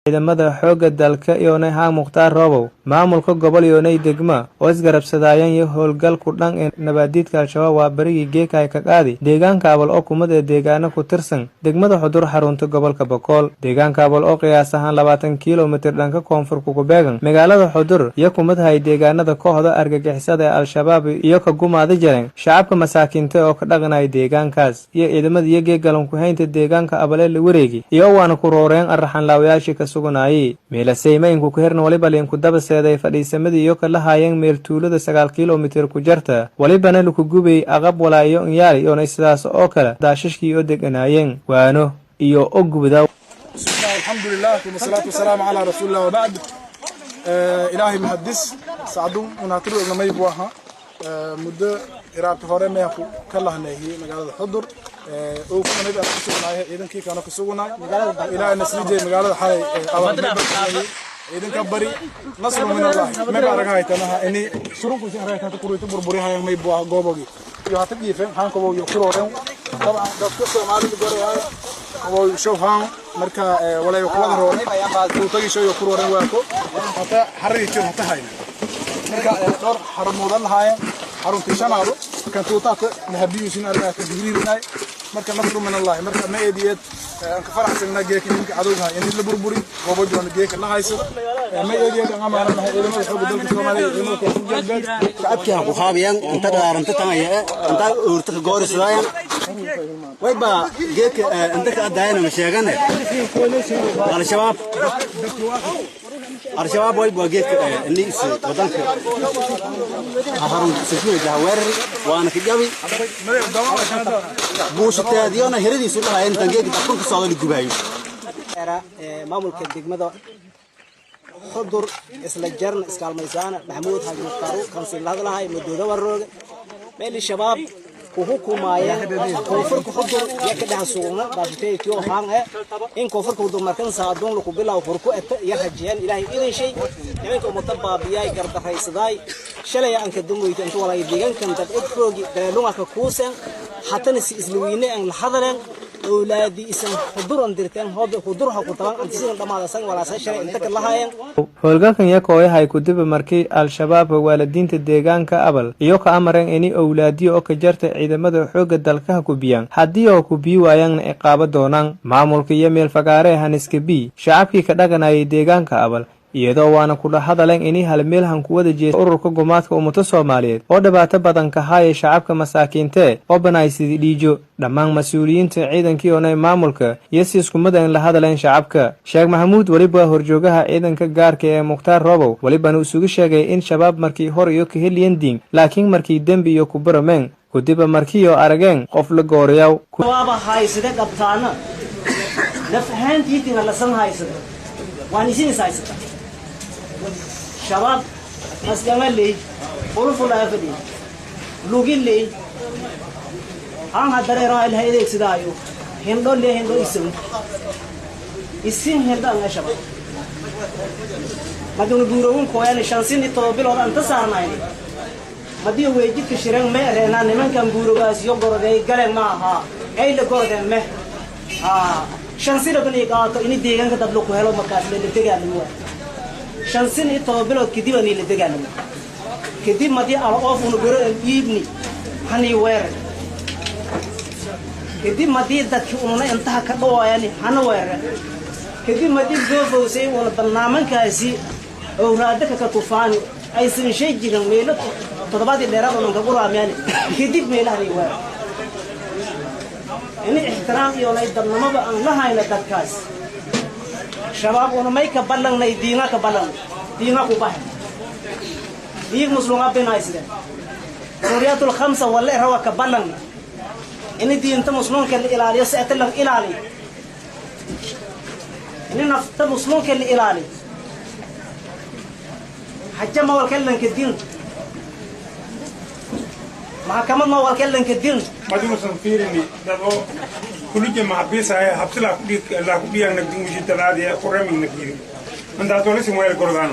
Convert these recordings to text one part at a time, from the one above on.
ciidamada xoogga dalka iyoonay haan mukhtaar roobow maamulka gobol iyoonay degma oo isgarabsadayaan iyo howlgalku dhan ee nabaadiidka al-shabaab waa barigii geekay ka qaadi deegaanka abal oo kumad ee deegaano ku tirsan degmada xudur xarunta gobolka boqol deegaanka abal oo qiyaas ahaan 20 kiilomitir dhanka koonfur ku beegan magaalada xudur iyo kumad hay deegaanada kooxda argagixisada ee al-shabaab iyo ka gumaada jireen shacabka masaakiinta oo ka dhaqanay deegaankaas iyo ciidamada iyo geegalan ku haynta deegaanka abal ee la wareegi iyo waana ku rooreen arxan laawayaashii ka suganayay meelasayma inku ku hirna waliba leen ku dabaseeday fadhiisamadii iyo ka lahaayeen meel tuulada 9 kiilomitir ku jarta walibana lagu gubay aqab walaayo inyaali iyo sidaas oo kale daashashkii oo deganaayeen waano iyo ogubada alxamdulillah wa salatu wassalamu ala rasuulillah wa ba'd ilaahi muhaddis saadu unatru namay buaha muddo iraabta hore ma ku kalahnayay magaalada xudur oo ku nabi ku sugnaayay ciidankii kana ku sugnaay ilaahay nasrijay magaalada xalay ciidanka bari nasru min allah ma baaragahay tanaha ini surunku si aragta ku ruuto burburihay may buah goobogi iyo hata diifeen han ko iyo kurooren طبعا dadka Soomaalidu goray oo showhan marka walay ku wada roon uu tagi soo kurooren waa ko hata xariijo hata hayna marka dhor xarumuudan lahaayeen xaruntii shanaado kan tuutaaka nahabiyuusin aragta ka digriinay marka nasru min allah marka ma eediyad aan ka faraxsanahay geekinka cadowga in la burburi goobo joon geeka la hayso ma eediyad aan ma aragnay ciidamada xoog dalka Soomaaliya iyo ka jalbeed shacabka ku qaabiyaan inta daaranta tanaya inta urta goorisayaan wayba geeka inta ka daayna ma sheegane al-shabaab wayba geeka inniis wadanka aharun sifay jahwar waana ka jabi buushtaadiyana hiradiisu lahayn tan geeka dadku soo gubaayo maamulka degmada xudur isla jarna iskaalmaysaana maxamuud haji mukhtaaro kansiilada lahay muddo warooga meel shabaab kuhukumaaya koonfurka xudur ya ka dhax suugna baashiteeyo haan in koonfurka xudur markan saadoon lagu bilaw furku eta ya hajiyaan ilaahay idin shay nimanka umatabaabiyay gardaraysaday shalay aan ka dumoyay inta walay deegaankan dad edfoogi daleelunga ka kuusan hatana si isluweyne aan la hadaleen أولادي اسم حضورن dirteen hoob xudurha ku taban antisan dhamaadasan walaasay shalay inta ka lahaayeen howlgalkan yakoo yahay ku dib markii al-shabaab waalidiinta deegaanka abal iyo ka amareen in awlaadiyo oo ka jarta ciidamada xoogga dalka ku biyaan hadii oo ku biyo waayaan ciqaab doonaan maamulka iyo meel fagaare haniska bi shacabkii ka dhaganayay deegaanka abal iyadoo waana ku dhahadaleen in hal meel han ku wada jeesto ururka gumaadka ummada Soomaaliyeed oo dhibaato badan ka haaya shacabka masaakiinta oo banaysid dhiijo dhammaan mas'uuliyiinta ciidankii oo maamulka iyo iskumada in la hadaleen shacabka Sheekh Maxamuud waliba horjoogaha ciidanka gaarka ee Mukhtaar Roobow waliba uu sugu sheegay in shabaab markii hore iyo ka heliyeen diin laakiin markii dambi iyo ku barameen ku dib markii oo arageen qof la gooriyow waaba haysada qabtaana lafahantiina la san haysada waan isin haysada شباب مسجمل لي قلوف ولا فدي لوجين لي أنا هدري رأي الهيدا يسدايو هندو لي هندو اسم هندا أنا شباب ما دون دورون كويان شانسين يطلبوا له أنت صارنا يعني ما دي هو يجيك شرين ما رهنا نمن كم بورغاس يوغور ده قال ما ها أي لقور ده ما شانسين ربنا يقال إني ديجان كتبلو كهلو مكاس اللي تيجي شانسين يطلبوا كدي بني اللي تجانب كدي ما دي على أوف ونقول يبني هني وير كدي ما دي دكتورنا انتهى كدوا يعني هنا وير كدي ما دي جوفو سي ولا برنامج كاسي أو هذا كطوفان أي سن شيء جينا ميلو تطبعي اللي راه من كبر عمياني كدي ميل هني وير إني احترام يولا يدنا ما بقى الله هاي لتكاس شباب ونا ما يكبلن نيدينا كبلن دينا كوباه ديك مسلم أبنا يسده سوريات الخمسة ولا هو كبلن إن دي أنت مسلم كل إلالي سأتلك إلالي إن نفط مسلم كل إلالي حتى ما وركلن كدين ما كمان ما وركلن كدين ما دي مسلم فيرني دابو كل جماعة بيسا حبسلا لا كبير نقدم وجد تلادي قرمي نكير من داتولي سمويل قرغان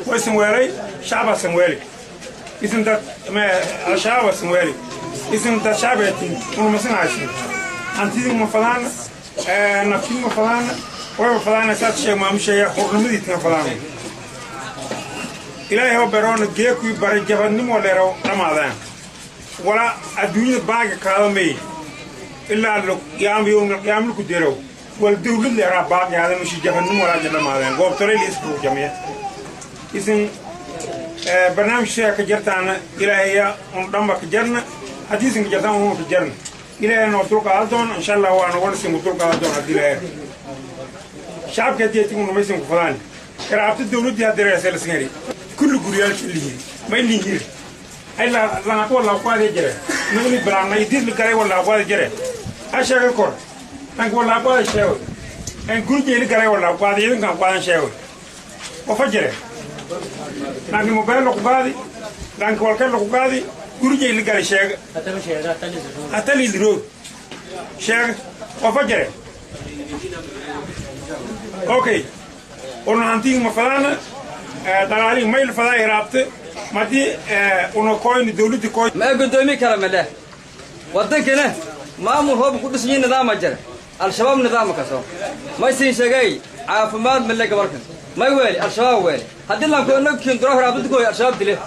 وسمويلي شعب سمويلي اسم ده ما الشعب سمويلي اسم ده شعبتين ونمسنا عايشين أنتي مفلان نفسي مفلان وفلان سات شيء ما مشي حرمتي تفلان إلهي هو برون جيكو برجبان نمو لرو رمضان ولا الدنيا باقي كلامي إلا لو يعملوا كديرو والدولة اللي رابع هذا مش جبان نمو ولا جبان مالين قوم ترى لي اسمه جميع إذن برنامج شيء كجرتنا إلهي ونضم كجرنا حديث كجرتنا هو كجرنا إلهي نوترك أذون إن شاء الله وأنا ورثي نوترك أذون إلهي شعب كتير تقول ما يسمع فلان كرافت الدولة دي هذا رسالة سنري كل قرية اللي ما يليه إلا لنا كل أقوال يجري نقول برامنا يدير لكاري ولا أقوال يجري أشياء كور نقول ولا أقوال شيء نقول جيل كاري ولا أقوال يدين كم أقوال شيء وفجري نقول موبايل لقبادي نقول كل لقبادي كل جيل كاري شيء أتلي درو شيء وفجري اوكي انا انتي مثلا دغالي ميل فداي رابطه مدي انا كوين دولتي كوين ما قدومي كلام له ودنكنا مامور هو بقدسين نظام جرى الشباب نظام كسو ما يصير شيء عافماد من اللي قبلك ما يوالي الشباب والي هدي لهم كنا كين تروح رابطه كوي الشباب دله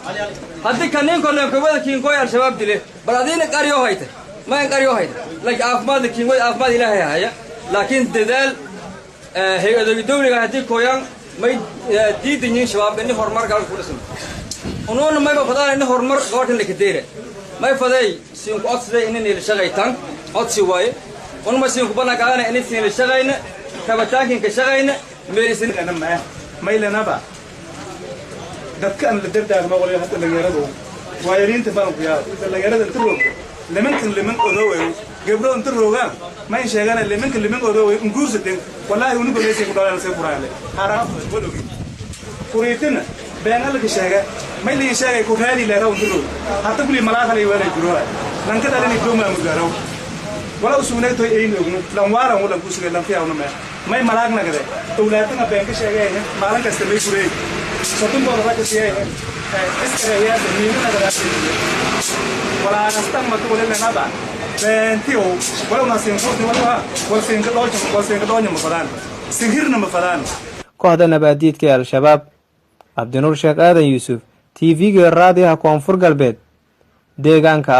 هدي كنين كلهم كبد كين كوي الشباب دله بعدين قريو هايته ما يقريو هايته لك عافماد كين كوي عافماد الهي هيا لكن ددال هي الدولة هذه كويان ما دي دنيا شباب إني هرمر قال كورسهم ونون ما يبغى إني هرمر قاعد اللي كتيره ما يفضل سينك أصله إني نلشغل تان أتصوي ون ما سينك بنا قال إني نلشغلين كبتاكين كشغلين ميرسين أنا ما يلنا با دك أنا اللي درت أنا ما أقول حتى اللي يردوا ويرين تفهم فيها اللي يرد انتروه لمن أدوه قبله انتروه ما ينشغل لمن أدوه نقول والله ونقول ليش يقول أنا سيفور عليه حرام بقوله كوريتنا بيان لك الشيء ما اللي يشاغ يكون هذه اللي راو انتروه حتى كل ملاك اللي ولا يجروه لان كده لين يدوم لا مجرو ولا أسمونه توي إيه نقول لام وارا ولا كوسك لام فيها ونما ما ملاك نقدر أولادنا بيان كشيء يعني مالك استمي كوري سطون بورا كشيء إسكريا بمينا نقدر ولا نستم ما تقول لنا نبأ بنتيو ولا ناسين فوت ولا سين كدوجم مفلان سهرنا مفلان kooxda nabaadiidka ee al-shabaab cabdinuur sheekh aadan yuusuf tv-ga raadiyaha koonfur galbeed deegaanka